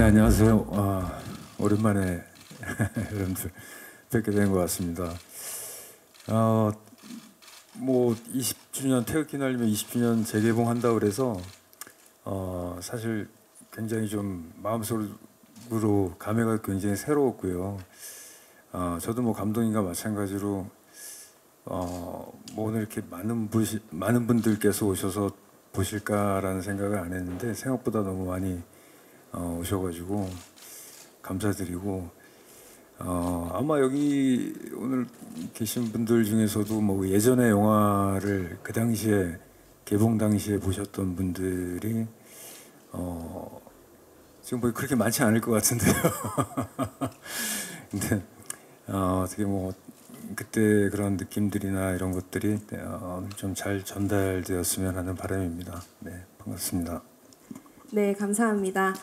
네, 안녕하세요. 오랜만에 여러분들 뵙게 된 것 같습니다. 뭐 20주년 태극기 날리면 20주년 재개봉한다고 그래서 사실 굉장히 좀 마음속으로 감회가 굉장히 새로웠고요. 저도 뭐 감독님과 마찬가지로 뭐 오늘 이렇게 많은 분들께서 오셔서 보실까라는 생각을 안 했는데 생각보다 너무 많이 오셔가지고 감사드리고 아마 여기 오늘 계신 분들 중에서도 뭐 예전에 영화를 그 당시에 개봉 당시에 보셨던 분들이 지금 뭐 그렇게 많지 않을 것 같은데요. 근데 어떻게 뭐 그때 그런 느낌들이나 이런 것들이 좀 잘 전달되었으면 하는 바람입니다. 네, 반갑습니다. 네, 감사합니다.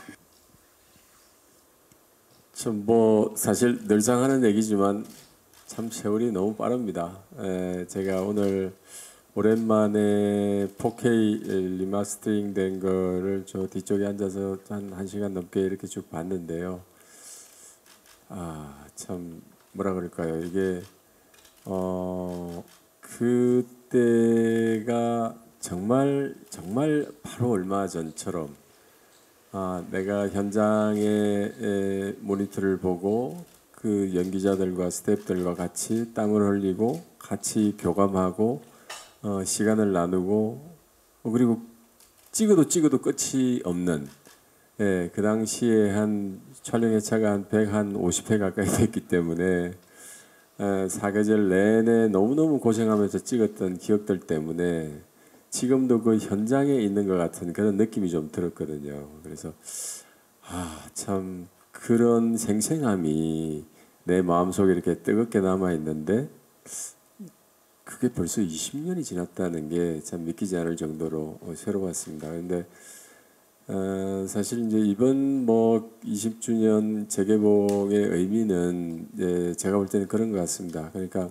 참 뭐 사실 늘상 하는 얘기지만 참 세월이 너무 빠릅니다. 제가 오늘 오랜만에 4K 리마스터링 된 거를 저 뒤쪽에 앉아서 한 1시간 넘게 이렇게 쭉 봤는데요. 참 뭐라 그럴까요? 이게 그때가 정말 바로 얼마 전처럼 내가 현장의 모니터를 보고 그 연기자들과 스태프들과 같이 땀을 흘리고 같이 교감하고 시간을 나누고 그리고 찍어도 끝이 없는 그 당시에 한 촬영 회차가 한 150회 가까이 됐기 때문에 사계절 내내 너무너무 고생하면서 찍었던 기억들 때문에 지금도 그 현장에 있는 것 같은 그런 느낌이 좀 들었거든요. 그래서 참 그런 생생함이 내 마음속에 이렇게 뜨겁게 남아 있는데 그게 벌써 20년이 지났다는 게 참 믿기지 않을 정도로 새로웠습니다. 그런데 사실 이제 이번 뭐 20주년 재개봉의 의미는 제가 볼 때는 그런 것 같습니다. 그러니까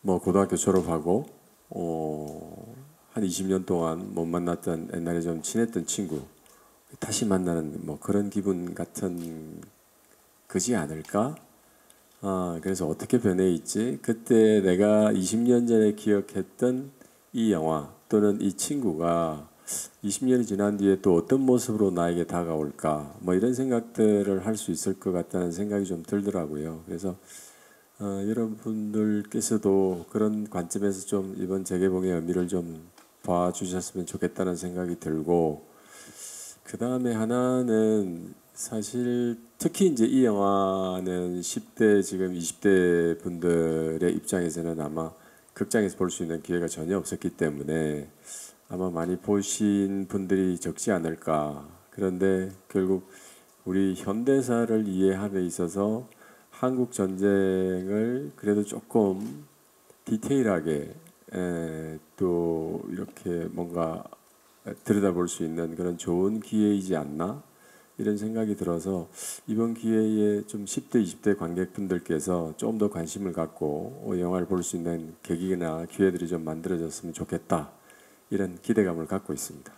뭐 고등학교 졸업하고 한 20년 동안 못 만났던 옛날에 좀 친했던 친구 다시 만나는 뭐 그런 기분 같은 그지 않을까? 그래서 어떻게 변해 있지? 그때 내가 20년 전에 기억했던 이 영화 또는 이 친구가 20년이 지난 뒤에 또 어떤 모습으로 나에게 다가올까? 뭐 이런 생각들을 할 수 있을 것 같다는 생각이 좀 들더라고요. 그래서 여러분들께서도 그런 관점에서 좀 이번 재개봉의 의미를 좀 봐주셨으면 좋겠다는 생각이 들고, 그 다음에 하나는 사실 특히 이제 이 영화는 10대 지금 20대 분들의 입장에서는 아마 극장에서 볼 수 있는 기회가 전혀 없었기 때문에 아마 많이 보신 분들이 적지 않을까. 그런데 결국 우리 현대사를 이해함에 있어서 한국 전쟁을 그래도 조금 디테일하게 또 이렇게 뭔가 들여다볼 수 있는 그런 좋은 기회이지 않나 이런 생각이 들어서 이번 기회에 좀 10대, 20대 관객분들께서 좀 더 관심을 갖고 영화를 볼 수 있는 계기나 기회들이 좀 만들어졌으면 좋겠다 이런 기대감을 갖고 있습니다.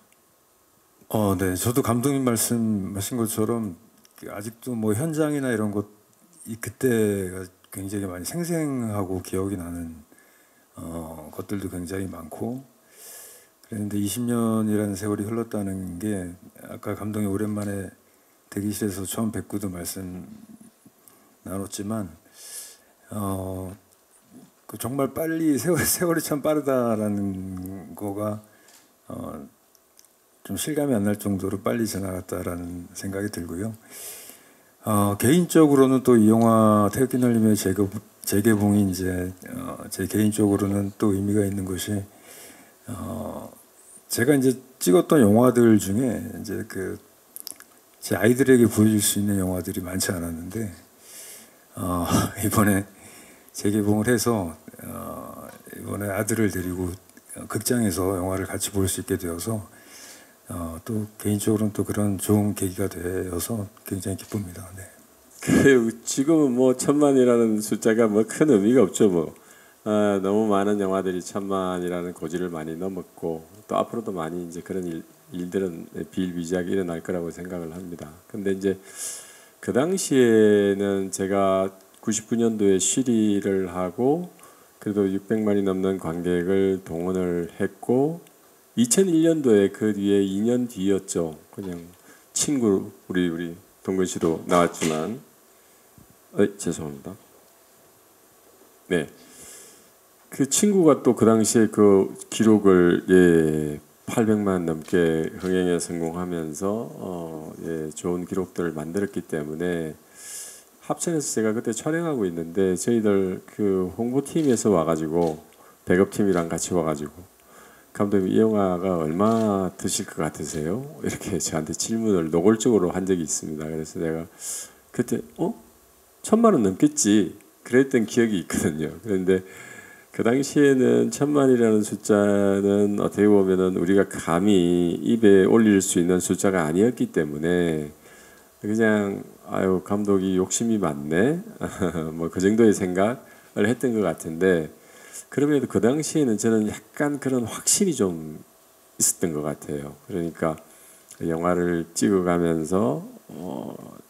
네, 저도 감독님 말씀하신 것처럼 아직도 뭐 현장이나 이런 것 그때가 굉장히 많이 생생하고 기억이 나는 것들도 굉장히 많고 그런데 20년이라는 세월이 흘렀다는 게 아까 감독님 오랜만에 대기실에서 처음 뵙고도 말씀 나눴지만 정말 빨리 세월이 참 빠르다라는 거가 좀 실감이 안 날 정도로 빨리 지나갔다라는 생각이 들고요. 개인적으로는 또 이 영화 태극기 날림의 재개봉이 이제 제 개인적으로는 또 의미가 있는 것이 제가 이제 찍었던 영화들 중에 이제 제 아이들에게 보여줄 수 있는 영화들이 많지 않았는데 이번에 재개봉을 해서 이번에 아들을 데리고 극장에서 영화를 같이 볼 수 있게 되어서 또 개인적으로는 또 그런 좋은 계기가 되어서 굉장히 기쁩니다. 네. 지금은 뭐 1000만이라는 숫자가 뭐 큰 의미가 없죠. 뭐 너무 많은 영화들이 1000만이라는 고지를 많이 넘었고 또 앞으로도 많이 이제 그런 일들은 비일비재하게 일어날 거라고 생각을 합니다. 근데 이제 그 당시에는 제가 99년도에 쉬리를 하고 그래도 600만이 넘는 관객을 동원을 했고 2001년도에 그 뒤에 2년 뒤였죠. 그냥 친구 우리 동근 씨도 나왔지만 죄송합니다. 네. 그 친구가 또 그 당시에 그 기록을 800만 넘게 흥행에 성공하면서 좋은 기록들을 만들었기 때문에 합천에서 제가 그때 촬영하고 있는데 저희들 그 홍보팀에서 와가지고 백업팀이랑 같이 와가지고 감독님 이 영화가 얼마 드실 것 같으세요? 이렇게 저한테 질문을 노골적으로 한 적이 있습니다. 그래서 내가 그때 1000만 원 넘겠지 그랬던 기억이 있거든요. 그런데 그 당시에는 1000만이라는 숫자는 어떻게 보면은 우리가 감히 입에 올릴 수 있는 숫자가 아니었기 때문에 그냥 아유 감독이 욕심이 많네 뭐 그 정도의 생각을 했던 것 같은데 그럼에도 그 당시에는 저는 약간 그런 확신이 좀 있었던 것 같아요. 그러니까 영화를 찍어가면서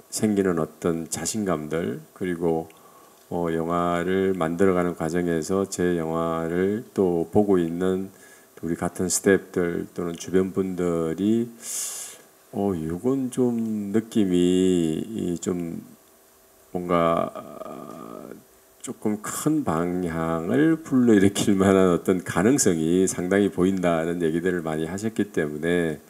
생기는 어떤 자신감들 그리고 영화를 만들어가는 과정에서 제 영화를 또 보고 있는 우리 같은 스태프들 또는 주변 분들이 이건 좀 느낌이 좀 뭔가 조금 큰 방향을 불러일으킬 만한 어떤 가능성이 상당히 보인다는 얘기들을 많이 하셨기 때문에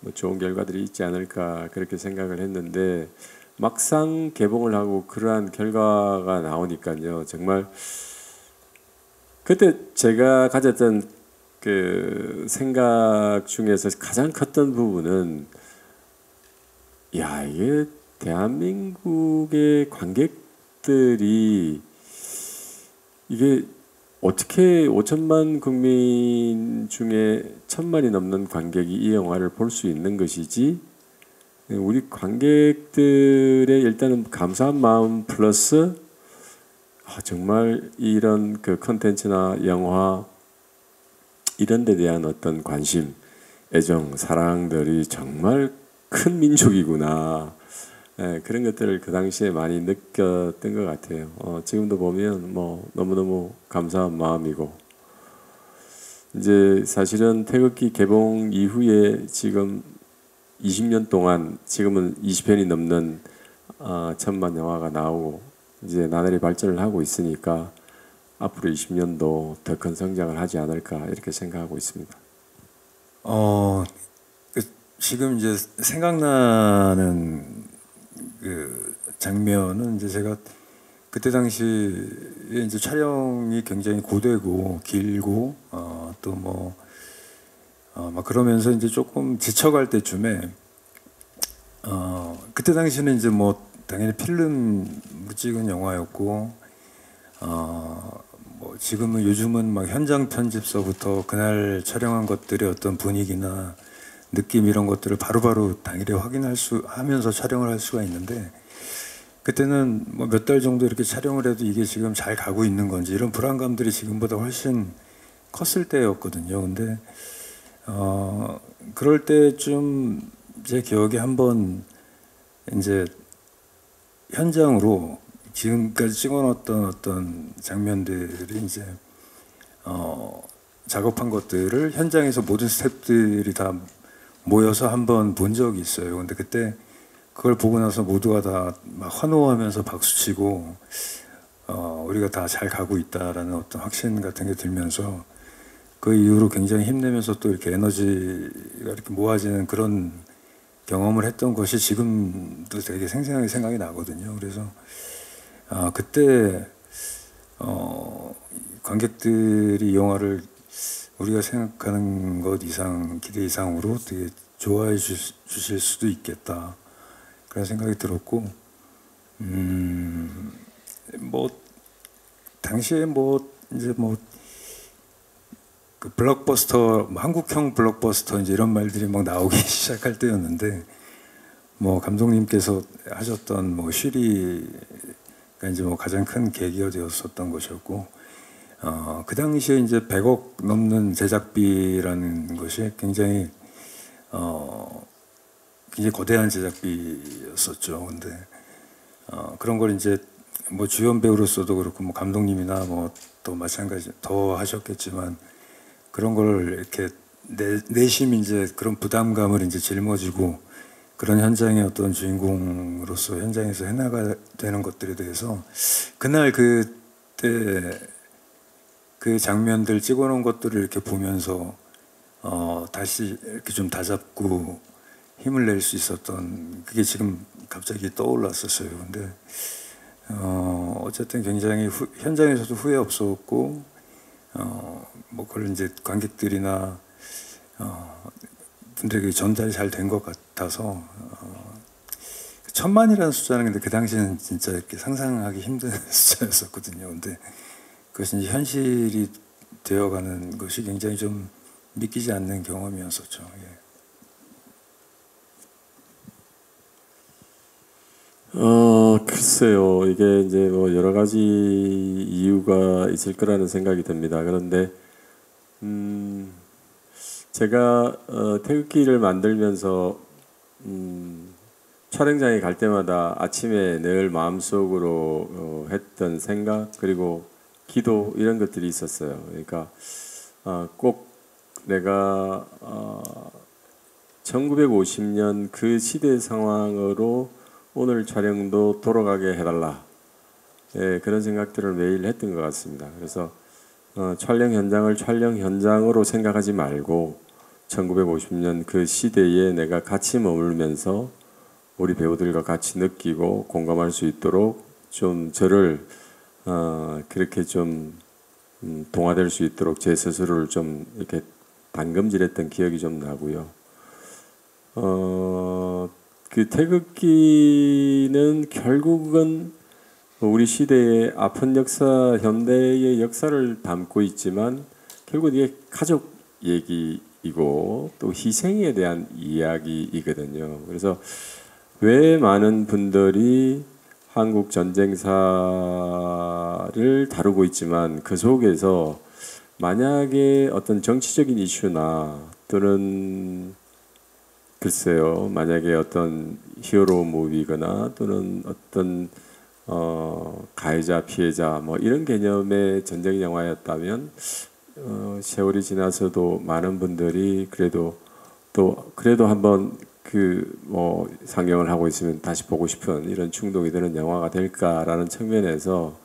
뭐 좋은 결과들이 있지 않을까 그렇게 생각을 했는데 막상 개봉을 하고 그러한 결과가 나오니까요 정말 그때 제가 가졌던 그 생각 중에서 가장 컸던 부분은 이게 대한민국의 관객들이 이게 어떻게 5천만 국민 중에 1000만이 넘는 관객이 이 영화를 볼 수 있는 것이지 우리 관객들의 일단은 감사한 마음 플러스 정말 이런 그 컨텐츠나 영화 이런 데 대한 어떤 관심, 애정, 사랑들이 정말 큰 민족이구나. 그런 것들을 그 당시에 많이 느꼈던 것 같아요. 지금도 보면 뭐 너무너무 감사한 마음이고 이제 사실은 태극기 개봉 이후에 지금 20년 동안 지금은 20편이 넘는 1000만 영화가 나오고 이제 나날이 발전을 하고 있으니까 앞으로 20년도 더 큰 성장을 하지 않을까 이렇게 생각하고 있습니다. 지금 이제 생각나는 그 장면은 이제 제가 그때 당시에 이제 촬영이 굉장히 고되고 길고 또 뭐 막 그러면서 이제 조금 지쳐갈 때쯤에 그때 당시에는 이제 뭐 당연히 필름으로 찍은 영화였고 뭐 지금은 요즘은 막 현장 편집서부터 그날 촬영한 것들의 어떤 분위기나 느낌 이런 것들을 바로바로 당일에 하면서 촬영을 할 수가 있는데 그때는 뭐 몇 달 정도 이렇게 촬영을 해도 이게 지금 잘 가고 있는 건지 이런 불안감들이 지금보다 훨씬 컸을 때였거든요. 근데 그럴 때쯤 제 기억에 한번 이제 현장으로 지금까지 찍어놨던 어떤 장면들이 이제 작업한 것들을 현장에서 모든 스태프들이 다 모여서 한번 본 적이 있어요. 근데 그때 그걸 보고 나서 모두가 다 막 환호하면서 박수치고 우리가 다 잘 가고 있다라는 어떤 확신 같은 게 들면서 그 이후로 굉장히 힘내면서 또 이렇게 에너지가 이렇게 모아지는 그런 경험을 했던 것이 지금도 되게 생생하게 생각이 나거든요. 그래서 그때 관객들이 이 영화를 우리가 생각하는 것 이상 기대 이상으로 되게 좋아해 주실 수도 있겠다 그런 생각이 들었고 뭐 당시에 뭐 이제 뭐 그 블록버스터 한국형 블록버스터 이제 이런 말들이 막 나오기 시작할 때였는데 뭐 감독님께서 하셨던 뭐 쉬리가 이제 뭐 가장 큰 계기가 되었었던 것이었고 그 당시에 이제 100억 넘는 제작비라는 것이 굉장히 굉장히 거대한 제작비였었죠. 근데 그런 걸 이제 뭐 주연 배우로서도 그렇고 뭐 감독님이나 뭐 또 마찬가지 더 하셨겠지만 그런 걸 이렇게 내심 이제 그런 부담감을 이제 짊어지고 그런 현장의 어떤 주인공으로서 현장에서 해나가야 되는 것들에 대해서 그날 그때 그 장면들 찍어놓은 것들을 이렇게 보면서 다시 이렇게 좀 다잡고 힘을 낼 수 있었던 그게 지금 갑자기 떠올랐었어요. 근데 어쨌든 굉장히 현장에서도 후회 없었고 뭐 그걸 이제 관객들이나 분들에게 전달이 잘 된 것 같아서 1000만이라는 숫자는 근데 그 당시에는 진짜 이렇게 상상하기 힘든 숫자였었거든요. 근데 그것이 이제 현실이 되어가는 것이 굉장히 좀 믿기지 않는 경험이었었죠. 예. 글쎄요. 이게 이제 뭐 여러 가지 이유가 있을 거라는 생각이 듭니다. 그런데 제가 태극기를 만들면서 촬영장에 갈 때마다 아침에 늘 마음속으로 했던 생각 그리고 기도 이런 것들이 있었어요. 그러니까 꼭 내가 1950년 그 시대 상황으로 오늘 촬영도 돌아가게 해달라. 예, 그런 생각들을 매일 했던 것 같습니다. 그래서 촬영 현장을 촬영 현장으로 생각하지 말고 1950년 그 시대에 내가 같이 머물면서 우리 배우들과 같이 느끼고 공감할 수 있도록 좀 저를 그렇게 좀 동화될 수 있도록 제 스스로를 좀 이렇게 단금질했던 기억이 좀 나고요. 그 태극기는 결국은 우리 시대의 아픈 역사, 현대의 역사를 담고 있지만 결국 이게 가족 얘기이고 또 희생에 대한 이야기이거든요. 그래서 왜 많은 분들이 한국 전쟁사를 다루고 있지만 그 속에서 만약에 어떤 정치적인 이슈나 또는 글쎄요, 만약에 어떤 히어로 무비거나 또는 어떤 가해자, 피해자 뭐 이런 개념의 전쟁 영화였다면 세월이 지나서도 많은 분들이 그래도 한번 그 뭐 상영을 하고 있으면 다시 보고 싶은 이런 충동이 드는 영화가 될까라는 측면에서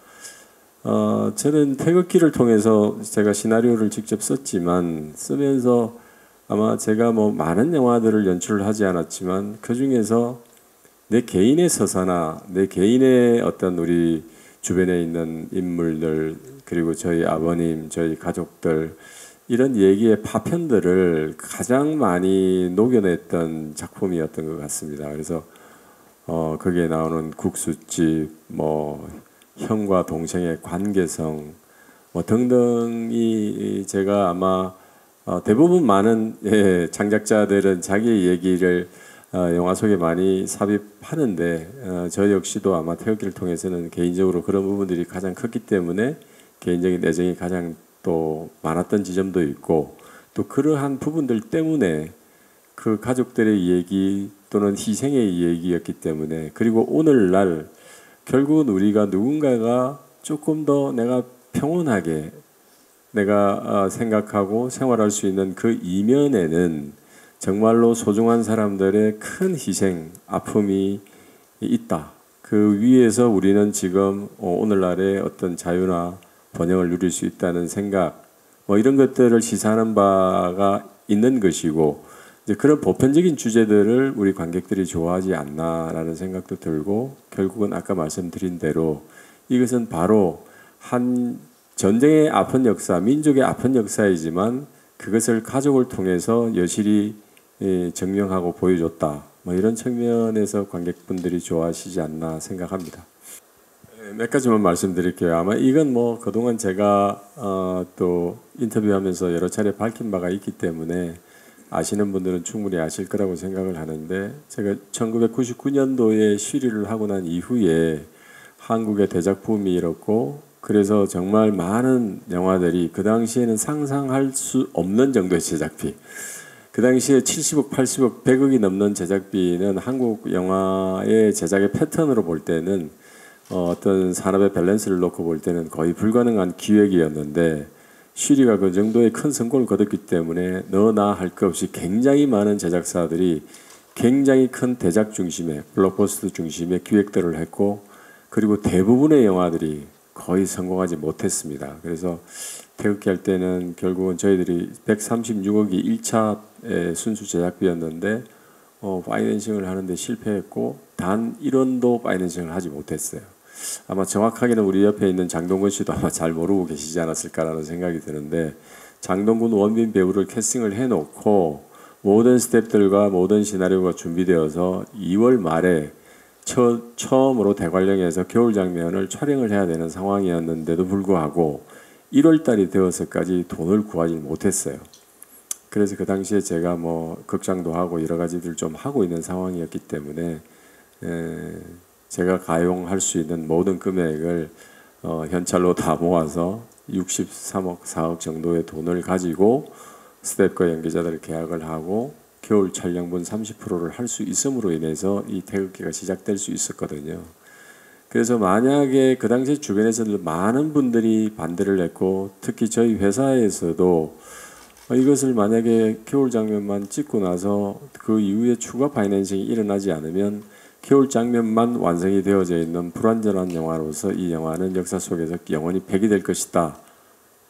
저는 태극기를 통해서 제가 시나리오를 직접 썼지만 쓰면서 아마 제가 뭐 많은 영화들을 연출을 하지 않았지만 그 중에서 내 개인의 서사나 내 개인의 어떤 우리 주변에 있는 인물들 그리고 저희 아버님, 저희 가족들 이런 얘기의 파편들을 가장 많이 녹여냈던 작품이었던 것 같습니다. 그래서 거기에 나오는 국수집, 뭐 형과 동생의 관계성, 뭐 등등이 제가 아마 대부분 많은 창작자들은 자기 얘기를 영화 속에 많이 삽입하는데 저 역시도 아마 태극기를 통해서는 개인적으로 그런 부분들이 가장 컸기 때문에 개인적인 애정이 가장 또 많았던 지점도 있고 또 그러한 부분들 때문에 그 가족들의 얘기 또는 희생의 얘기였기 때문에 그리고 오늘날 결국은 우리가 누군가가 조금 더 내가 평온하게 내가 생각하고 생활할 수 있는 그 이면에는 정말로 소중한 사람들의 큰 희생, 아픔이 있다. 그 위에서 우리는 지금 오늘날의 어떤 자유나 번영을 누릴 수 있다는 생각, 뭐 이런 것들을 시사하는 바가 있는 것이고 이제 그런 보편적인 주제들을 우리 관객들이 좋아하지 않나라는 생각도 들고 결국은 아까 말씀드린 대로 이것은 바로 한 전쟁의 아픈 역사, 민족의 아픈 역사이지만 그것을 가족을 통해서 여실히 증명하고 보여줬다. 뭐 이런 측면에서 관객분들이 좋아하시지 않나 생각합니다. 몇 가지만 말씀드릴게요. 아마 이건 뭐 그동안 제가 또 인터뷰하면서 여러 차례 밝힌 바가 있기 때문에 아시는 분들은 충분히 아실 거라고 생각을 하는데 제가 1999년도에 쉬리를 하고 난 이후에 한국의 대작 붐이 일었고 그래서 정말 많은 영화들이 그 당시에는 상상할 수 없는 정도의 제작비 그 당시에 70억, 80억, 100억이 넘는 제작비는 한국 영화의 제작의 패턴으로 볼 때는 어떤 산업의 밸런스를 놓고 볼 때는 거의 불가능한 기획이었는데 슈리가 그 정도의 큰 성공을 거뒀기 때문에 너나 할 것 없이 굉장히 많은 제작사들이 굉장히 큰 대작 중심의 블록버스터 중심의 기획들을 했고 그리고 대부분의 영화들이 거의 성공하지 못했습니다. 그래서 태극기 할 때는 결국은 저희들이 136억이 1차 순수 제작비였는데 파이낸싱을 하는데 실패했고 단 1원도 파이낸싱을 하지 못했어요. 아마 정확하게는 우리 옆에 있는 장동건 씨도 아마 잘 모르고 계시지 않았을까라는 생각이 드는데 장동건 원빈 배우를 캐스팅을 해놓고 모든 스태프들과 모든 시나리오가 준비되어서 2월 말에 처음으로 대관령에서 겨울 장면을 촬영을 해야 되는 상황이었는데도 불구하고 1월 달이 되어서까지 돈을 구하지 못했어요. 그래서 그 당시에 제가 뭐 극장도 하고 여러 가지들 좀 하고 있는 상황이었기 때문에 제가 가용할 수 있는 모든 금액을 현찰로 다 모아서 63억, 4억 정도의 돈을 가지고 스태프과 연기자들 계약을 하고 겨울 촬영분 30%를 할 수 있음으로 인해서 이 태극기가 시작될 수 있었거든요. 그래서 만약에 그 당시 주변에서도 많은 분들이 반대를 했고 특히 저희 회사에서도 이것을 만약에 겨울 장면만 찍고 나서 그 이후에 추가 파이낸싱이 일어나지 않으면 겨울 장면만 완성이 되어져 있는 불완전한 영화로서 이 영화는 역사 속에서 영원히 폐기될 것이다.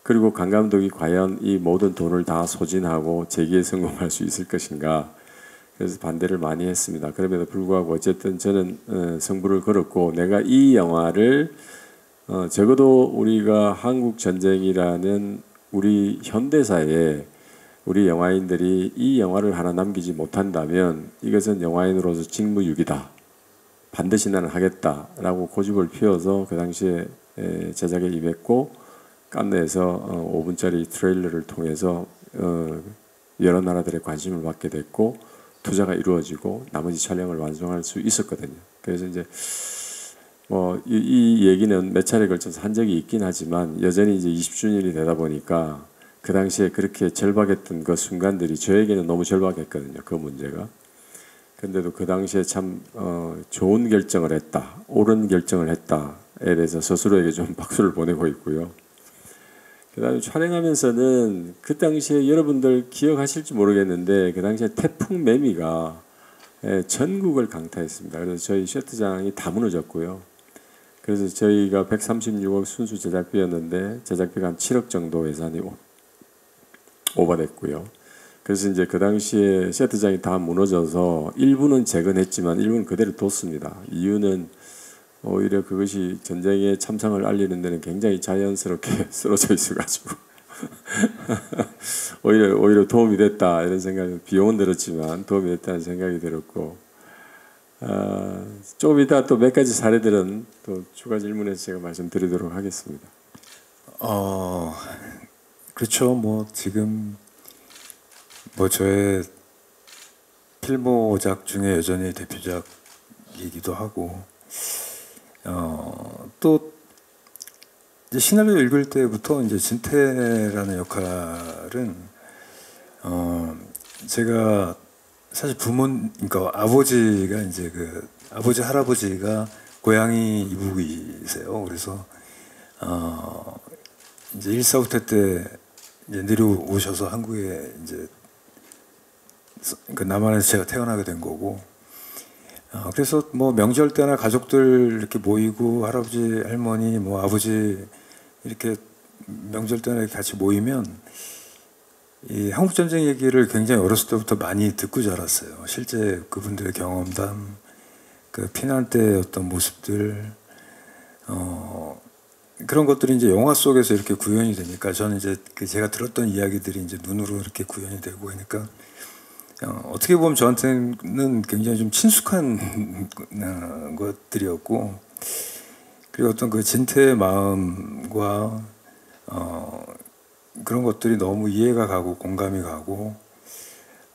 그리고 강 감독이 과연 이 모든 돈을 다 소진하고 재기에 성공할 수 있을 것인가. 그래서 반대를 많이 했습니다. 그럼에도 불구하고 어쨌든 저는 승부를 걸었고 내가 이 영화를 적어도 우리가 한국 전쟁이라는 우리 현대사에 우리 영화인들이 이 영화를 하나 남기지 못한다면 이것은 영화인으로서 직무유기다. 반드시 나는 하겠다라고 고집을 피워서 그 당시에 제작에 임했고 깐느에서 5분짜리 트레일러를 통해서 여러 나라들의 관심을 받게 됐고 투자가 이루어지고 나머지 촬영을 완성할 수 있었거든요. 그래서 이제 뭐 이 얘기는 몇 차례 걸쳐서 한 적이 있긴 하지만 여전히 이제 20주년이 되다 보니까 그 당시에 그렇게 절박했던 그 순간들이 저에게는 너무 절박했거든요. 그 문제가. 근데도 그 당시에 참 좋은 결정을 했다, 옳은 결정을 했다에 대해서 스스로에게 좀 박수를 보내고 있고요. 그다음에 촬영하면서는 그 당시에 여러분들 기억하실지 모르겠는데 그 당시에 태풍 매미가 전국을 강타했습니다. 그래서 저희 셔트장이 다 무너졌고요. 그래서 저희가 136억 순수 제작비였는데 제작비가 한 7억 정도 예산이 오버됐고요. 그래서 이제 그 당시에 셔트장이 다 무너져서 일부는 재건했지만 일부는 그대로 뒀습니다. 이유는 오히려 그것이 전쟁의 참상을 알리는 데는 굉장히 자연스럽게 쓰러져 있어가지고 오히려 도움이 됐다 이런 생각이 비용은 들었지만 도움이 됐다는 생각이 들었고 조금 이따 또 몇 가지 사례들은 또 추가 질문해서 제가 말씀드리도록 하겠습니다. 그렇죠. 뭐 지금 뭐 저의 필모작 중에 여전히 대표작이기도 하고 또 이제 시나리오 읽을 때부터 이제 진태라는 역할은 제가 사실 그러니까 아버지가 이제 그 아버지 할아버지가 고향이 이북이세요. 그래서 이제 1.4 때 이제 내려오셔서 한국에 이제 그 남한에서 제가 태어나게 된 거고. 그래서 뭐 명절 때나 가족들 이렇게 모이고 할아버지, 할머니, 뭐 아버지 이렇게 명절 때나 이렇게 같이 모이면 이 한국 전쟁 얘기를 굉장히 어렸을 때부터 많이 듣고 자랐어요. 실제 그분들의 경험담, 그 피난 때 어떤 모습들, 그런 것들이 이제 영화 속에서 이렇게 구현이 되니까 저는 이제 제가 들었던 이야기들이 이제 눈으로 이렇게 구현이 되고 그러니까. 어떻게 보면 저한테는 굉장히 좀 친숙한 것들이었고 그리고 어떤 그 진태의 마음과 그런 것들이 너무 이해가 가고 공감이 가고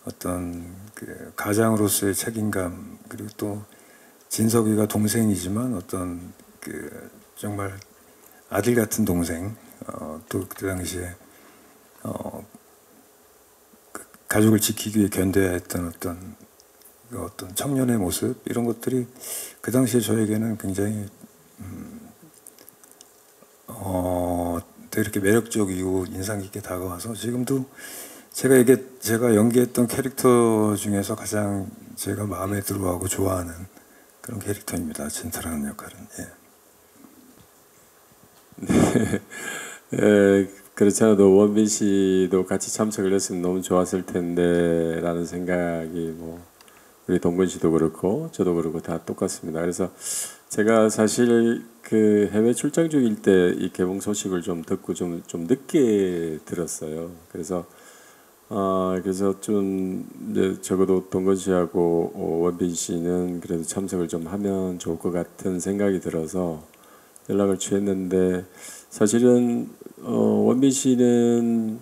어떤 그 가장으로서의 책임감 그리고 또 진석이가 동생이지만 어떤 그 정말 아들 같은 동생 또 그 당시에 가족을 지키기 위해 견뎌야 했던 어떤 청년의 모습 이런 것들이 그 당시에 저에게는 굉장히 되게 이렇게 매력적이고 인상 깊게 다가와서 지금도 제가 연기했던 캐릭터 중에서 가장 제가 마음에 들어하고 좋아하는 그런 캐릭터입니다. 진타라는 역할은. 예. 그렇지 않아도 원빈 씨도 같이 참석을 했으면 너무 좋았을 텐데라는 생각이 뭐 우리 동근 씨도 그렇고 저도 그렇고 다 똑같습니다. 그래서 제가 사실 그 해외 출장 중일 때 이 개봉 소식을 좀 듣고 좀 늦게 들었어요. 그래서 좀 이제 적어도 동건 씨하고 원빈 씨는 그래도 참석을 좀 하면 좋을 것 같은 생각이 들어서 연락을 취했는데 사실은 원빈 씨는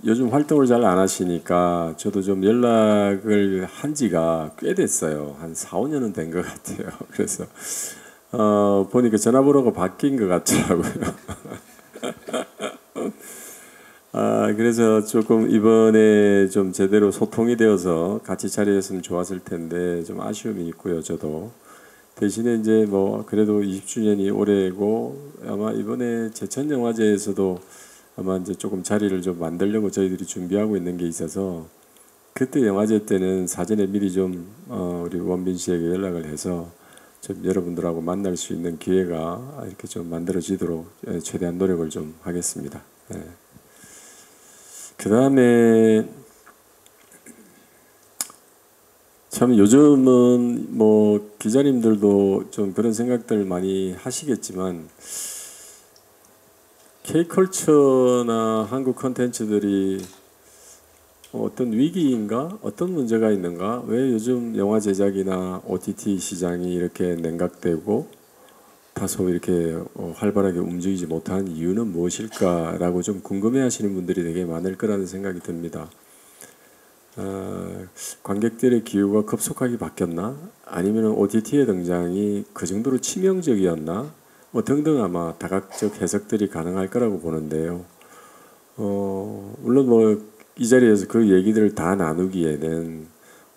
요즘 활동을 잘 안 하시니까 저도 좀 연락을 한 지가 꽤 됐어요. 한 4, 5년은 된 것 같아요. 그래서 보니까 전화번호가 바뀐 것 같더라고요. 그래서 조금 이번에 좀 제대로 소통이 되어서 같이 자리했으면 좋았을 텐데 좀 아쉬움이 있고요. 저도 대신에 이제 뭐 그래도 20주년이 올해고 아마 이번에 제천영화제에서도 아마 이제 조금 자리를 좀 만들려고 저희들이 준비하고 있는 게 있어서 그때 영화제 때는 사전에 미리 좀 우리 원빈 씨에게 연락을 해서 좀 여러분들하고 만날 수 있는 기회가 이렇게 좀 만들어지도록 최대한 노력을 좀 하겠습니다. 그 다음에 참 요즘은 뭐 기자님들도 좀 그런 생각들 많이 하시겠지만 K컬처나 한국 콘텐츠들이 어떤 위기인가? 어떤 문제가 있는가? 왜 요즘 영화 제작이나 OTT 시장이 이렇게 냉각되고 다소 이렇게 활발하게 움직이지 못한 이유는 무엇일까라고 좀 궁금해하시는 분들이 되게 많을 거라는 생각이 듭니다. 관객들의 기호가 급속하게 바뀌었나? 아니면 OTT의 등장이 그 정도로 치명적이었나? 뭐 등등 아마 다각적 해석들이 가능할 거라고 보는데요. 물론 뭐 이 자리에서 그 얘기들을 다 나누기에는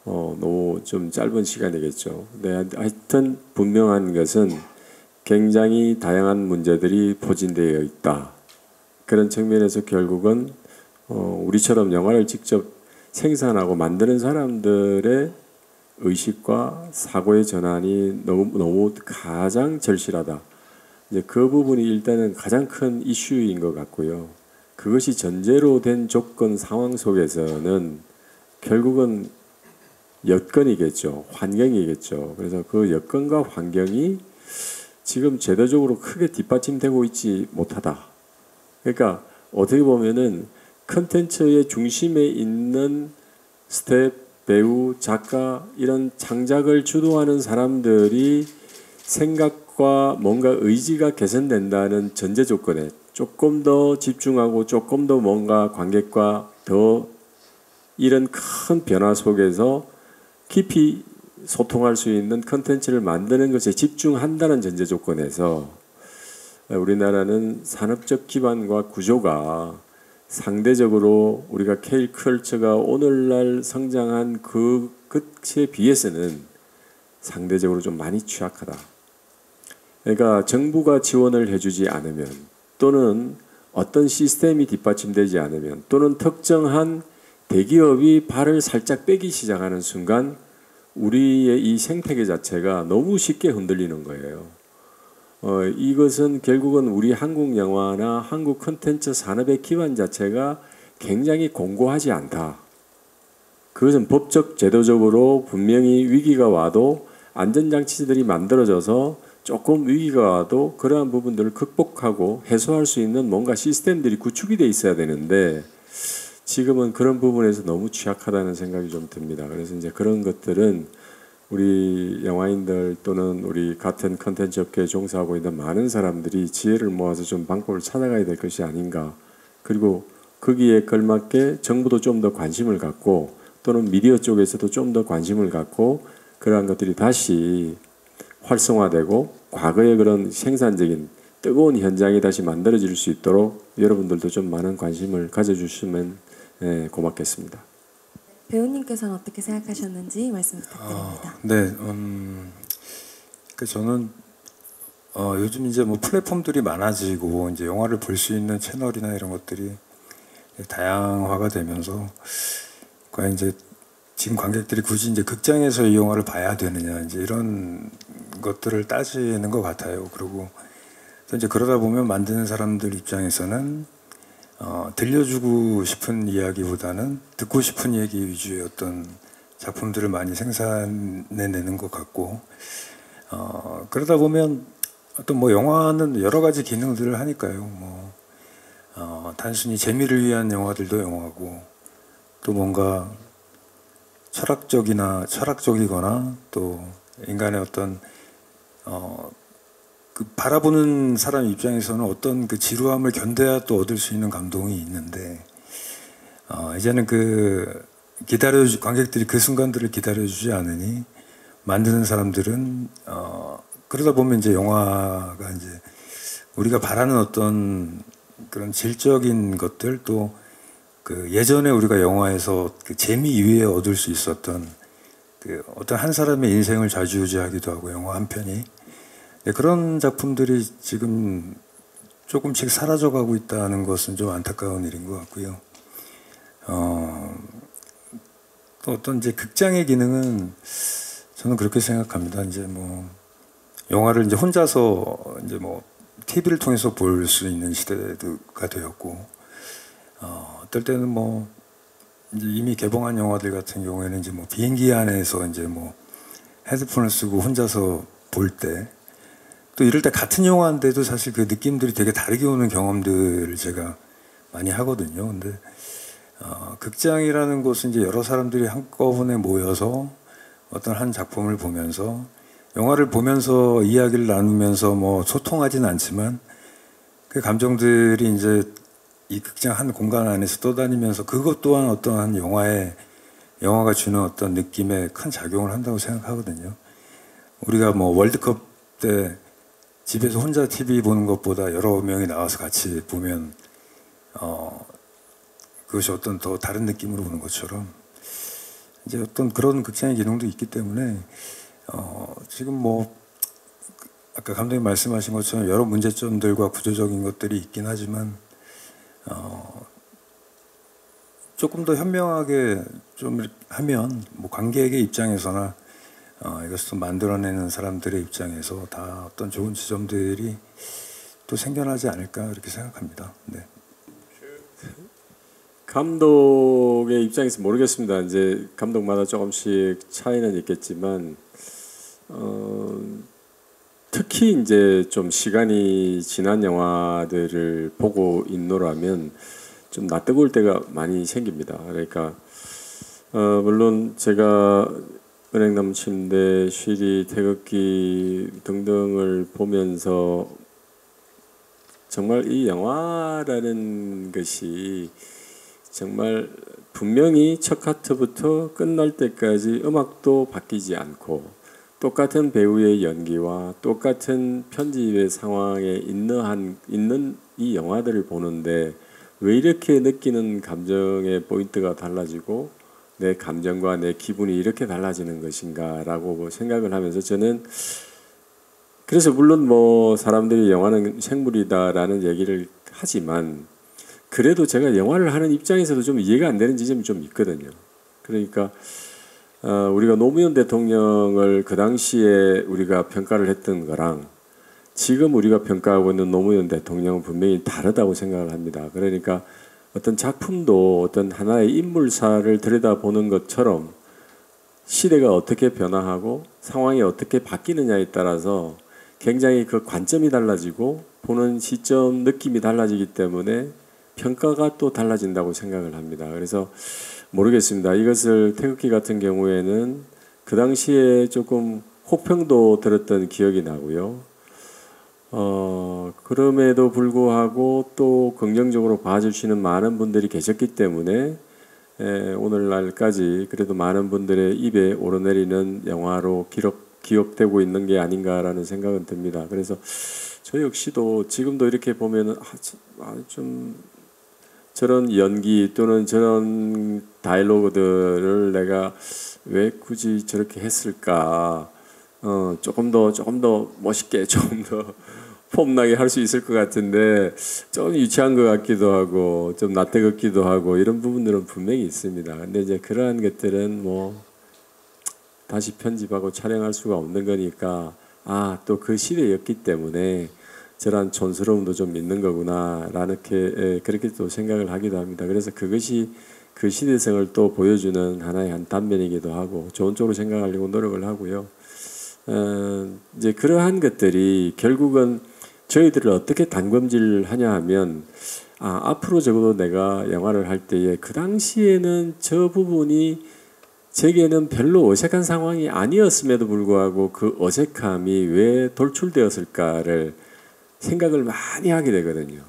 너무 좀 짧은 시간이겠죠. 네, 하여튼 분명한 것은 굉장히 다양한 문제들이 포진되어 있다. 그런 측면에서 결국은 우리처럼 영화를 직접 생산하고 만드는 사람들의 의식과 사고의 전환이 너무 가장 절실하다. 이제 그 부분이 일단은 가장 큰 이슈인 것 같고요. 그것이 전제로 된 조건 상황 속에서는 결국은 여건이겠죠. 환경이겠죠. 그래서 그 여건과 환경이 지금 제도적으로 크게 뒷받침되고 있지 못하다. 그러니까 어떻게 보면은 컨텐츠의 중심에 있는 스텝, 배우, 작가 이런 창작을 주도하는 사람들이 생각과 뭔가 의지가 개선된다는 전제 조건에 조금 더 집중하고 조금 더 뭔가 관객과 더 이런 큰 변화 속에서 깊이 소통할 수 있는 컨텐츠를 만드는 것에 집중한다는 전제 조건에서 우리나라는 산업적 기반과 구조가 상대적으로 우리가 K컬처가 오늘날 성장한 그 끝에 비해서는 상대적으로 좀 많이 취약하다. 그러니까 정부가 지원을 해주지 않으면 또는 어떤 시스템이 뒷받침되지 않으면 또는 특정한 대기업이 발을 살짝 빼기 시작하는 순간 우리의 이 생태계 자체가 너무 쉽게 흔들리는 거예요. 이것은 결국은 우리 한국 영화나 한국 콘텐츠 산업의 기반 자체가 굉장히 공고하지 않다. 그것은 법적 제도적으로 분명히 위기가 와도 안전장치들이 만들어져서 조금 위기가 와도 그러한 부분들을 극복하고 해소할 수 있는 뭔가 시스템들이 구축이 돼 있어야 되는데 지금은 그런 부분에서 너무 취약하다는 생각이 좀 듭니다. 그래서 이제 그런 것들은 우리 영화인들 또는 우리 같은 컨텐츠 업계에 종사하고 있는 많은 사람들이 지혜를 모아서 좀 방법을 찾아가야 될 것이 아닌가. 그리고 거기에 걸맞게 정부도 좀 더 관심을 갖고 또는 미디어 쪽에서도 좀 더 관심을 갖고 그러한 것들이 다시 활성화되고 과거의 그런 생산적인 뜨거운 현장이 다시 만들어질 수 있도록 여러분들도 좀 많은 관심을 가져주시면 고맙겠습니다. 배우님께서는 어떻게 생각하셨는지 말씀 부탁드립니다. 네, 저는 요즘 이제 뭐 플랫폼들이 많아지고 이제 영화를 볼 수 있는 채널이나 이런 것들이 다양화가 되면서 과연 이제 지금 관객들이 굳이 이제 극장에서 이 영화를 봐야 되느냐 이제 이런 것들을 따지는 것 같아요. 그리고 또 이제 그러다 보면 만드는 사람들 입장에서는 들려주고 싶은 이야기보다는 듣고 싶은 얘기 위주의 어떤 작품들을 많이 생산해내는 것 같고 그러다 보면 어떤 뭐 영화는 여러 가지 기능들을 하니까요. 뭐 단순히 재미를 위한 영화들도 영화고 또 뭔가 철학적이거나 또 인간의 어떤 그 바라보는 사람 입장에서는 어떤 그 지루함을 견뎌야 또 얻을 수 있는 감동이 있는데 이제는 관객들이 그 순간들을 기다려주지 않으니 만드는 사람들은 그러다 보면 이제 영화가 이제 우리가 바라는 어떤 그런 질적인 것들 또 그 예전에 우리가 영화에서 그 재미 이외에 얻을 수 있었던 그 어떤 한 사람의 인생을 좌지우지하기도 하고 영화 한 편이 그런 작품들이 지금 조금씩 사라져가고 있다는 것은 좀 안타까운 일인 것 같고요. 또 어떤 이제 극장의 기능은 저는 그렇게 생각합니다. 이제 뭐 영화를 이제 혼자서 이제 뭐 TV를 통해서 볼 수 있는 시대가 되었고, 어떨 때는 뭐 이제 이미 개봉한 영화들 같은 경우에는 이제 뭐 비행기 안에서 이제 뭐 헤드폰을 쓰고 혼자서 볼 때, 또 이럴 때 같은 영화인데도 사실 그 느낌들이 되게 다르게 오는 경험들을 제가 많이 하거든요. 근데 극장이라는 곳은 이제 여러 사람들이 한꺼번에 모여서 어떤 한 작품을 보면서 영화를 보면서 이야기를 나누면서 뭐 소통하지는 않지만 그 감정들이 이제 이 극장 한 공간 안에서 떠다니면서 그것 또한 어떠한 영화가 주는 어떤 느낌에 큰 작용을 한다고 생각하거든요. 우리가 뭐 월드컵 때 집에서 혼자 TV 보는 것보다 여러 명이 나와서 같이 보면 그것이 어떤 더 다른 느낌으로 보는 것처럼 이제 어떤 그런 극장의 기능도 있기 때문에 지금 뭐 아까 감독님 말씀하신 것처럼 여러 문제점들과 구조적인 것들이 있긴 하지만 조금 더 현명하게 좀 하면 뭐 관객의 입장에서나 이것을 만들어내는 사람들의 입장에서 다 어떤 좋은 지점들이 또 생겨나지 않을까 이렇게 생각합니다. 네. 감독의 입장에서 모르겠습니다. 이제 감독마다 조금씩 차이는 있겠지만 특히 이제 좀 시간이 지난 영화들을 보고 있노라면 좀 낯뜨거울 때가 많이 생깁니다. 그러니까 물론 제가 은행나무 침대, 쉬리, 태극기 등등을 보면서 정말 이 영화라는 것이 정말 분명히 첫 카트부터 끝날 때까지 음악도 바뀌지 않고 똑같은 배우의 연기와 똑같은 편집의 상황에 있는 이 영화들을 보는데 왜 이렇게 느끼는 감정의 포인트가 달라지고 내 감정과 내 기분이 이렇게 달라지는 것인가라고 생각을 하면서 저는 그래서 물론 뭐 사람들이 영화는 생물이다라는 얘기를 하지만 그래도 제가 영화를 하는 입장에서도 좀 이해가 안 되는 지점이 좀 있거든요. 그러니까 우리가 노무현 대통령을 그 당시에 우리가 평가를 했던 거랑 지금 우리가 평가하고 있는 노무현 대통령은 분명히 다르다고 생각을 합니다. 그러니까 어떤 작품도 어떤 하나의 인물사를 들여다보는 것처럼 시대가 어떻게 변화하고 상황이 어떻게 바뀌느냐에 따라서 굉장히 그 관점이 달라지고 보는 시점, 느낌이 달라지기 때문에 평가가 또 달라진다고 생각을 합니다. 그래서 모르겠습니다. 이것을 태극기 같은 경우에는 그 당시에 조금 호평도 들었던 기억이 나고요. 그럼에도 불구하고 또 긍정적으로 봐주시는 많은 분들이 계셨기 때문에 오늘날까지 그래도 많은 분들의 입에 오르내리는 영화로 기억되고 있는 게 아닌가라는 생각은 듭니다. 그래서 저 역시도 지금도 이렇게 보면은 좀 저런 연기 또는 저런 다이로그들을 내가 왜 굳이 저렇게 했을까? 조금 더 멋있게, 조금 더 폼나게 할 수 있을 것 같은데 좀 유치한 것 같기도 하고 좀 낯대 같기도 하고 이런 부분들은 분명히 있습니다. 근데 이제 그러한 것들은 뭐 다시 편집하고 촬영할 수가 없는 거니까 또 그 시대였기 때문에 저런 촌스러움도 좀 있는 거구나라는 그렇게 또 생각을 하기도 합니다. 그래서 그것이 그 시대성을 또 보여주는 하나의 한 단면이기도 하고 좋은 쪽으로 생각하려고 노력을 하고요. 이제 그러한 것들이 결국은 저희들을 어떻게 단검질하냐 하면 앞으로 적어도 내가 영화를 할 때에 그 당시에는 저 부분이 제게는 별로 어색한 상황이 아니었음에도 불구하고 그 어색함이 왜 돌출되었을까를 생각을 많이 하게 되거든요.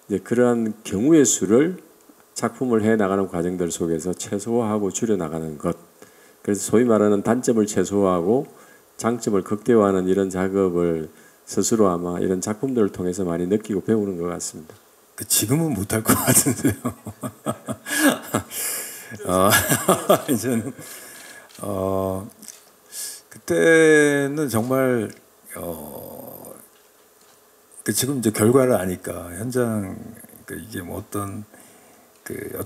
이제 그러한 경우의 수를 작품을 해 나가는 과정들 속에서 최소화하고 줄여 나가는 것. 그래서 소위 말하는 단점을 최소화하고 장점을 극대화하는 이런 작업을 스스로 아마 이런 작품들을 통해서 많이 느끼고 배우는 것 같습니다. 지금은 못할 것 같은데요. 이제는 그때는 정말 지금 이제 결과를 아니까 현장 이게 뭐 어떤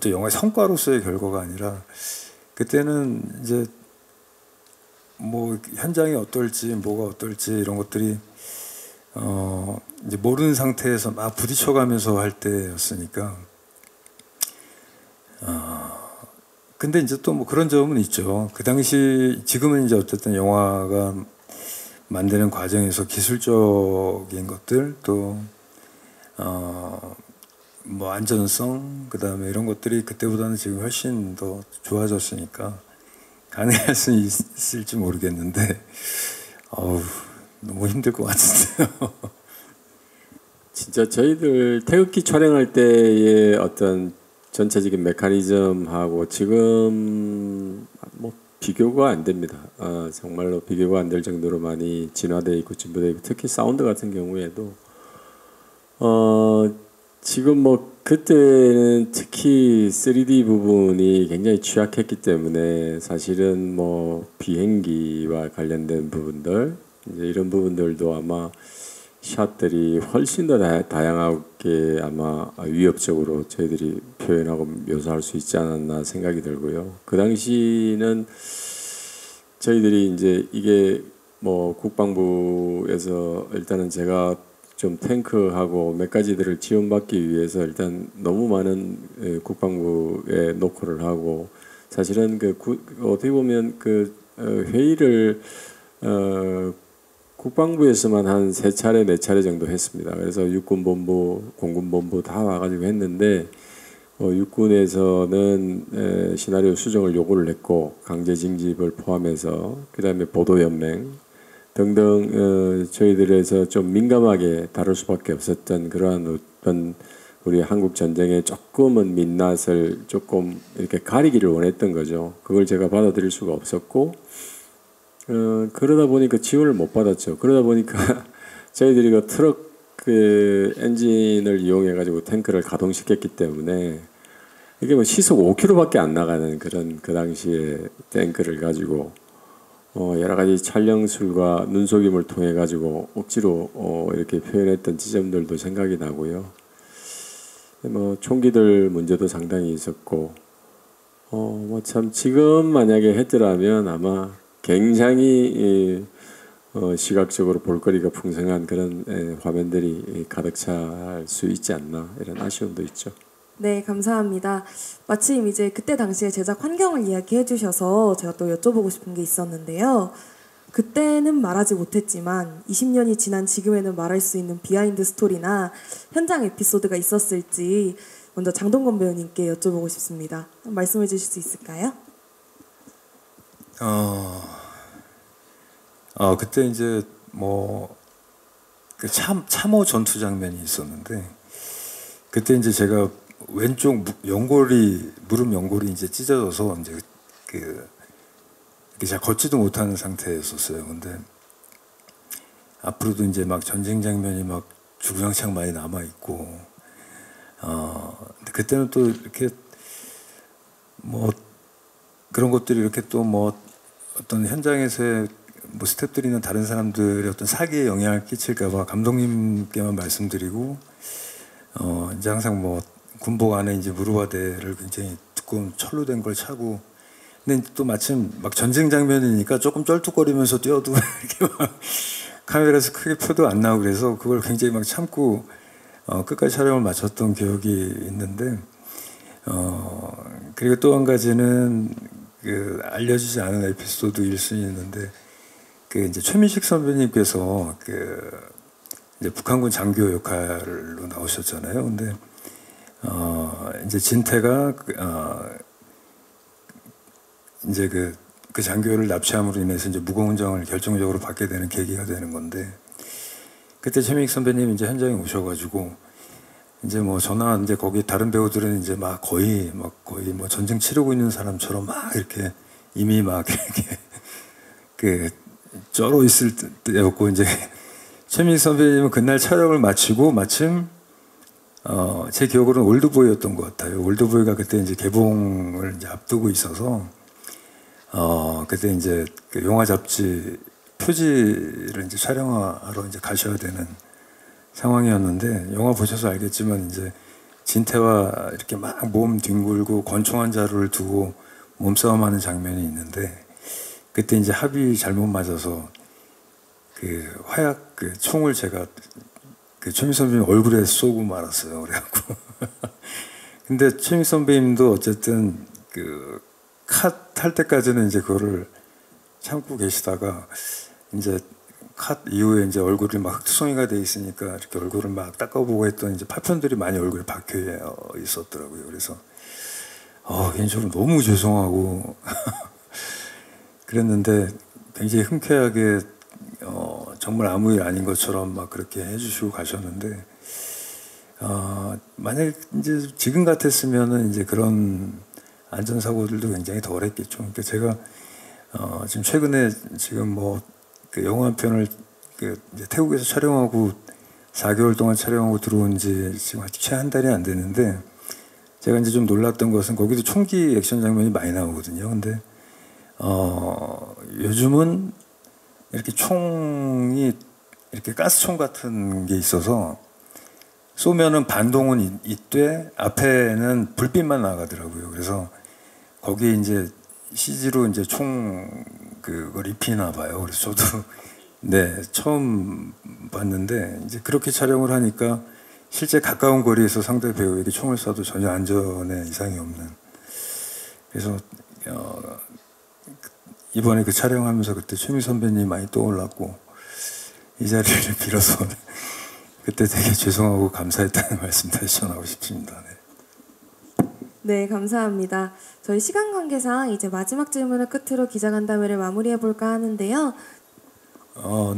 영화의 성과로서의 결과가 아니라 그때는 이제 뭐 현장이 어떨지 뭐가 어떨지 이런 것들이 이제 모르는 상태에서 막 부딪혀가면서 할 때였으니까 근데 이제 또 뭐 그런 점은 있죠. 그 당시 지금은 이제 어쨌든 영화가 만드는 과정에서 기술적인 것들 또 뭐 안전성 그다음에 이런 것들이 그때보다는 지금 훨씬 더 좋아졌으니까 가능할 수 있을지 모르겠는데 너무 힘들 것 같은데요. 진짜 저희들 태극기 촬영할 때의 어떤 전체적인 메커니즘하고 지금 뭐 비교가 안 됩니다. 정말로 비교가 안 될 정도로 많이 진화되어 있고 진보되어 있고 특히 사운드 같은 경우에도 지금 뭐 그때는 특히 3D 부분이 굉장히 취약했기 때문에 사실은 뭐 비행기와 관련된 부분들 이제 이런 부분들도 아마 샷들이 훨씬 더 다양하게 아마 위협적으로 저희들이 표현하고 묘사할 수 있지 않았나 생각이 들고요. 그 당시는 저희들이 이제 이게 뭐 국방부에서 일단은 제가 좀 탱크하고 몇 가지들을 지원받기 위해서 일단 너무 많은 국방부에 노크를 하고 사실은 어떻게 보면 회의를 국방부에서만 한 3차례 4차례 정도 했습니다. 그래서 육군본부, 공군본부 다 와가지고 했는데 육군에서는 시나리오 수정을 요구를 했고 강제징집을 포함해서 그 다음에 보도연맹 등등 저희들에서 좀 민감하게 다룰 수밖에 없었던 그러한 어떤 우리 한국 전쟁의 조금은 민낯을 조금 이렇게 가리기를 원했던 거죠. 그걸 제가 받아들일 수가 없었고 그러다 보니까 지원을 못 받았죠. 그러다 보니까 저희들이 그 트럭 엔진을 이용해 가지고 탱크를 가동시켰기 때문에 이게 뭐 시속 5km밖에 안 나가는 그런 그 당시에 탱크를 가지고 여러 가지 촬영술과 눈속임을 통해 가지고 억지로 이렇게 표현했던 지점들도 생각이 나고요. 뭐 총기들 문제도 상당히 있었고 뭐 참 지금 만약에 했더라면 아마 굉장히 시각적으로 볼거리가 풍성한 그런 화면들이 가득 찰 수 있지 않나 이런 아쉬움도 있죠. 네, 감사합니다. 마침 이제 그때 당시에 제작 환경을 이야기해 주셔서 제가 또 여쭤보고 싶은 게 있었는데요. 그때는 말하지 못했지만 20년이 지난 지금에는 말할 수 있는 비하인드 스토리나 현장 에피소드가 있었을지 먼저 장동건 배우님께 여쭤보고 싶습니다. 말씀해 주실 수 있을까요? 그때 이제 뭐 참호 전투 장면이 있었는데 그때 이제 제가 왼쪽 무릎 연골이 이제 찢어져서 이제 잘 걷지도 못하는 상태였었어요. 근데 앞으로도 이제 막 전쟁 장면이 막 주구장창 많이 남아 있고 근데 그때는 또 이렇게 뭐 그런 것들이 이렇게 또 뭐 어떤 현장에서의 뭐 스태프들이나 다른 사람들의 어떤 사기에 영향을 끼칠까봐 감독님께만 말씀드리고 이제 항상 뭐 군복 안에 이제 무릎화대를 굉장히 두꺼운 철로 된 걸 차고 근데 또 마침 막 전쟁 장면이니까 조금 쩔뚝거리면서 뛰어도 이렇게 막 카메라에서 크게 표도 안 나오고 그래서 그걸 굉장히 막 참고 끝까지 촬영을 마쳤던 기억이 있는데 그리고 또 한 가지는 그 알려지지 않은 에피소드일 수 있는데 그 이제 최민식 선배님께서 그 이제 북한군 장교 역할로 나오셨잖아요. 근데 이제 진태가 이제 그 장교를 납치함으로 인해서 이제 무공정을 결정적으로 받게 되는 계기가 되는 건데 그때 최민식 선배님 이제 현장에 오셔가지고 이제 뭐 저나 이제 거기 다른 배우들은 이제 막 거의 뭐 전쟁 치르고 있는 사람처럼 막 이렇게 이미 막 이렇게 그 쩔어 있을 때였고 이제 최민식 선배님은 그날 촬영을 마치고 마침 제 기억으로는 올드보이였던 것 같아요. 올드보이가 그때 이제 개봉을 이제 앞두고 있어서 그때 이제 그 영화 잡지 표지를 이제 촬영하러 이제 가셔야 되는 상황이었는데 영화 보셔서 알겠지만 이제 진태와 이렇게 막 몸 뒹굴고 권총 한 자루를 두고 몸싸움하는 장면이 있는데 그때 이제 합이 잘못 맞아서 그 화약 그 총을 제가 그 최민 선배님 얼굴에 쏘고 말았어요. 그래갖고 근데 최민 선배님도 어쨌든 그 컷 할 때까지는 이제 그거를 참고 계시다가 이제 컷 이후에 이제 얼굴이 막 흑투성이가 돼 있으니까 이렇게 얼굴을 막 닦아보고 했더니 이제 파편들이 많이 얼굴에 박혀 있었더라고요. 그래서 개인적으로 너무 죄송하고 그랬는데 굉장히 흔쾌하게 정말 아무 일 아닌 것처럼 막 그렇게 해주시고 가셨는데 만약 이제 지금 같았으면은 이제 그런 안전사고들도 굉장히 덜했겠죠. 그러니까 제가 지금 최근에 지금 뭐 그 영화 한 편을 그 이제 태국에서 촬영하고 4개월 동안 촬영하고 들어온 지 지금 채 한 달이 안 됐는데 제가 이제 좀 놀랐던 것은 거기도 총기 액션 장면이 많이 나오거든요. 근데 요즘은 이렇게 총이 이렇게 가스총 같은 게 있어서 쏘면은 반동은 있되 앞에는 불빛만 나가더라고요. 그래서 거기에 이제 CG로 이제 총 그걸 입히나 봐요. 그래서 저도 네 처음 봤는데 이제 그렇게 촬영을 하니까 실제 가까운 거리에서 상대 배우에게 총을 쏴도 전혀 안전에 이상이 없는. 그래서 이번에 그 촬영하면서 그때 최미 선배님 많이 떠올랐고 이 자리를 빌어서 그때 되게 죄송하고 감사했다는 말씀 다시 전하고 싶습니다. 네. 네, 감사합니다. 저희 시간 관계상 이제 마지막 질문을 끝으로 기자간담회를 마무리해 볼까 하는데요.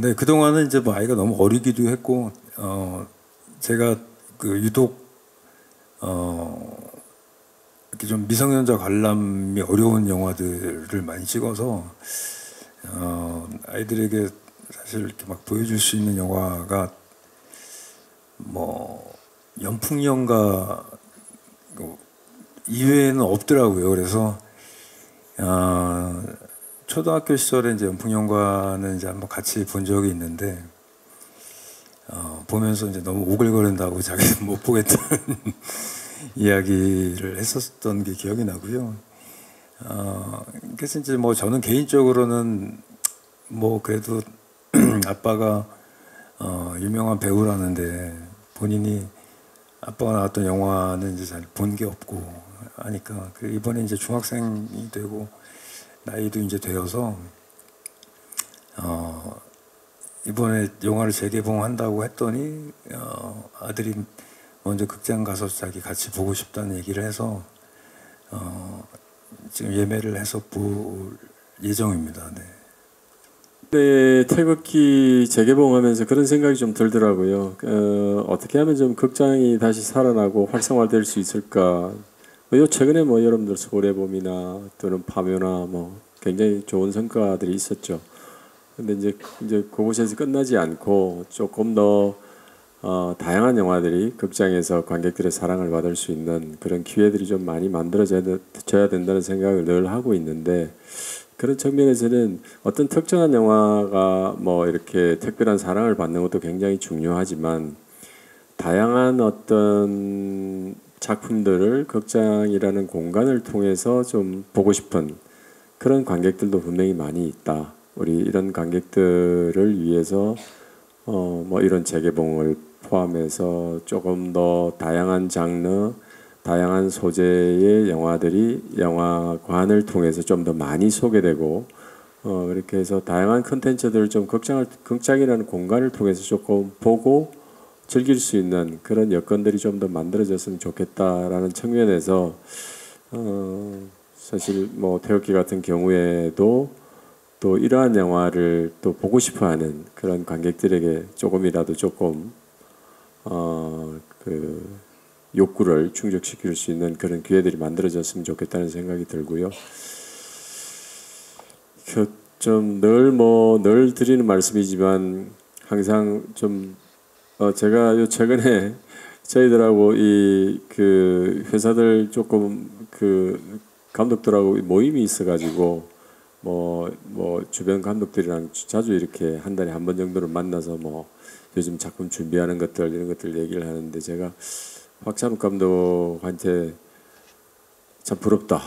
네, 그동안은 이제 뭐 아이가 너무 어리기도 했고, 제가 그 유독, 이렇게 좀 미성년자 관람이 어려운 영화들을 많이 찍어서, 아이들에게 사실 이렇게 막 보여줄 수 있는 영화가 뭐, 연풍연가 이외에는 없더라고요. 그래서, 초등학교 시절에 이제 연풍연가는 이제 한번 같이 본 적이 있는데 보면서 이제 너무 오글거린다고 자기는 못 보겠다는 이야기를 했었던 게 기억이 나고요. 그래서 이제 뭐 저는 개인적으로는 뭐 그래도 아빠가 유명한 배우라는데 본인이 아빠가 나왔던 영화는 이제 잘 본 게 없고 하니까 이번에 이제 중학생이 되고 나이도 이제 되어서 이번에 영화를 재개봉한다고 했더니 아들이 먼저 극장 가서 자기 같이 보고 싶다는 얘기를 해서 지금 예매를 해서 볼 예정입니다. 네. 네, 태극기 재개봉하면서 그런 생각이 좀 들더라고요. 어떻게 하면 좀 극장이 다시 살아나고 활성화될 수 있을까? 요 최근에 뭐 여러분들 서울의 봄이나 또는 파묘나 뭐 굉장히 좋은 성과들이 있었죠. 근데 이제 그곳에서 끝나지 않고 조금 더 다양한 영화들이 극장에서 관객들의 사랑을 받을 수 있는 그런 기회들이 좀 많이 만들어져야 된다는 생각을 늘 하고 있는데, 그런 측면에서는 어떤 특정한 영화가 뭐 이렇게 특별한 사랑을 받는 것도 굉장히 중요하지만, 다양한 어떤 작품들을 극장이라는 공간을 통해서 좀 보고 싶은 그런 관객들도 분명히 많이 있다. 우리 이런 관객들을 위해서 뭐 이런 재개봉을 포함해서 조금 더 다양한 장르, 다양한 소재의 영화들이 영화관을 통해서 좀 더 많이 소개되고, 그렇게 해서 다양한 컨텐츠들을 좀 극장이라는 공간을 통해서 조금 보고 즐길 수 있는 그런 여건들이 좀 더 만들어졌으면 좋겠다라는 측면에서 사실 뭐 태극기 같은 경우에도 또 이러한 영화를 또 보고 싶어하는 그런 관객들에게 조금이라도 조금 그 욕구를 충족시킬 수 있는 그런 기회들이 만들어졌으면 좋겠다는 생각이 들고요. 좀 늘 드리는 말씀이지만 항상 좀 제가 요 최근에 저희들하고 이 그 회사들 조금 그 감독들하고 모임이 있어가지고 뭐 주변 감독들이랑 자주 이렇게 한 달에 한 번 정도를 만나서 뭐 요즘 작품 준비하는 것들 이런 것들 얘기를 하는데, 제가 박찬욱 감독한테 참 부럽다.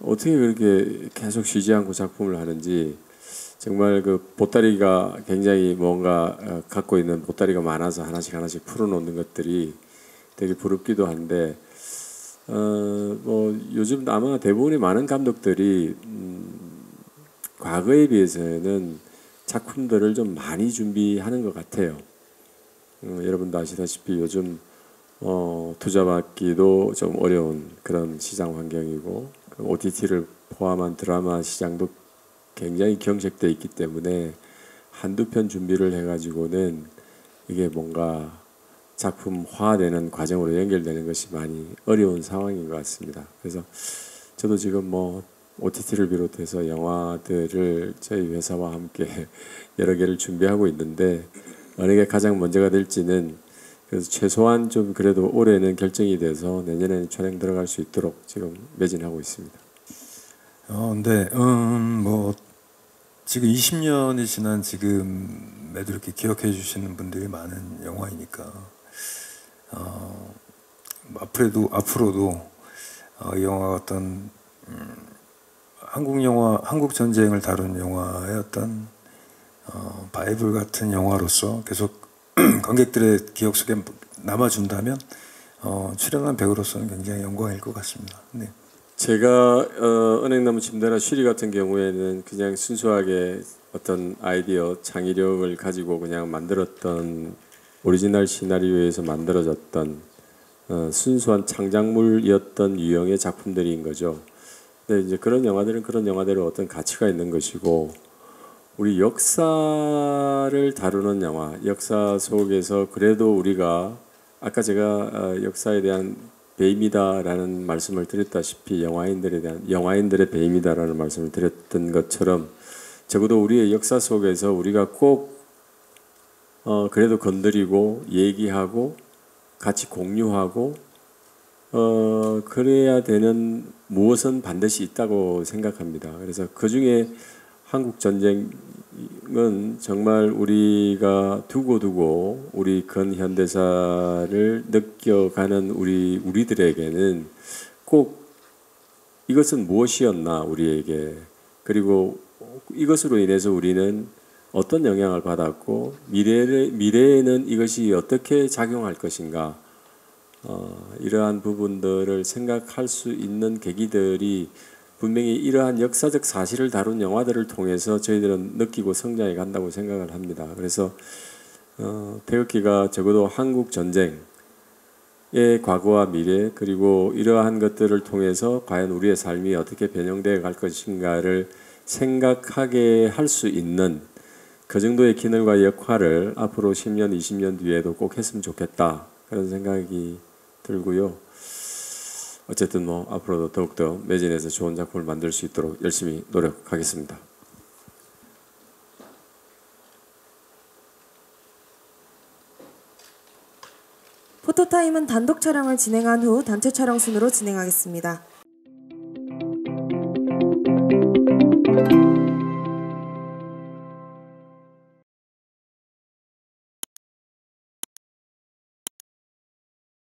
어떻게 그렇게 계속 쉬지 않고 작품을 하는지, 정말 그 보따리가 굉장히 뭔가 갖고 있는 보따리가 많아서 하나씩 풀어놓는 것들이 되게 부럽기도 한데, 뭐 요즘 아마 대부분의 많은 감독들이 과거에 비해서는 작품들을 좀 많이 준비하는 것 같아요. 여러분도 아시다시피 요즘 투자받기도 좀 어려운 그런 시장 환경이고, OTT를 포함한 드라마 시장도 굉장히 경색돼 있기 때문에 한두 편 준비를 해가지고는 이게 뭔가 작품화되는 과정으로 연결되는 것이 많이 어려운 상황인 것 같습니다. 그래서 저도 지금 뭐 OTT를 비롯해서 영화들을 저희 회사와 함께 여러 개를 준비하고 있는데, 어느 게 가장 먼저가 될지는 그래서 최소한 좀 그래도 올해는 결정이 돼서 내년에는 촬영 들어갈 수 있도록 지금 매진하고 있습니다. 근데 뭐 지금 20년이 지난 지금에도 이렇게 기억해 주시는 분들이 많은 영화이니까 앞으로도 이 영화가 어떤 한국 전쟁을 다룬 영화의 어떤 바이블 같은 영화로서 계속 관객들의 기억 속에 남아준다면 출연한 배우로서는 굉장히 영광일 것 같습니다. 네. 제가 은행나무 침대나 쉬리 같은 경우에는 그냥 순수하게 어떤 아이디어, 창의력을 가지고 그냥 만들었던 오리지널 시나리오에서 만들어졌던 순수한 창작물이었던 유형의 작품들인 거죠. 근데 이제 그런 영화들은 그런 영화대로 어떤 가치가 있는 것이고, 우리 역사를 다루는 영화, 역사 속에서 그래도 우리가 아까 제가 역사에 대한 배임이다라는 말씀을 드렸다시피 영화인들의 배임이다라는 말씀을 드렸던 것처럼, 적어도 우리의 역사 속에서 우리가 꼭 그래도 건드리고 얘기하고 같이 공유하고 그래야 되는 무엇은 반드시 있다고 생각합니다. 그래서 그 중에 한국 전쟁은 정말 우리가 두고두고 우리 근현대사를 느껴가는 우리들에게는 꼭 이것은 무엇이었나 우리에게, 그리고 이것으로 인해서 우리는 어떤 영향을 받았고 미래에는 이것이 어떻게 작용할 것인가, 이러한 부분들을 생각할 수 있는 계기들이 분명히 이러한 역사적 사실을 다룬 영화들을 통해서 저희들은 느끼고 성장해 간다고 생각을 합니다. 그래서 태극기가 적어도 한국 전쟁의 과거와 미래, 그리고 이러한 것들을 통해서 과연 우리의 삶이 어떻게 변형되어 갈 것인가를 생각하게 할 수 있는 그 정도의 기능과 역할을 앞으로 10년, 20년 뒤에도 꼭 했으면 좋겠다, 그런 생각이 들고요. 어쨌든 뭐 앞으로도 더욱더 매진해서 좋은 작품을 만들 수 있도록 열심히 노력하겠습니다. 포토타임은 단독 촬영을 진행한 후 단체 촬영 순으로 진행하겠습니다.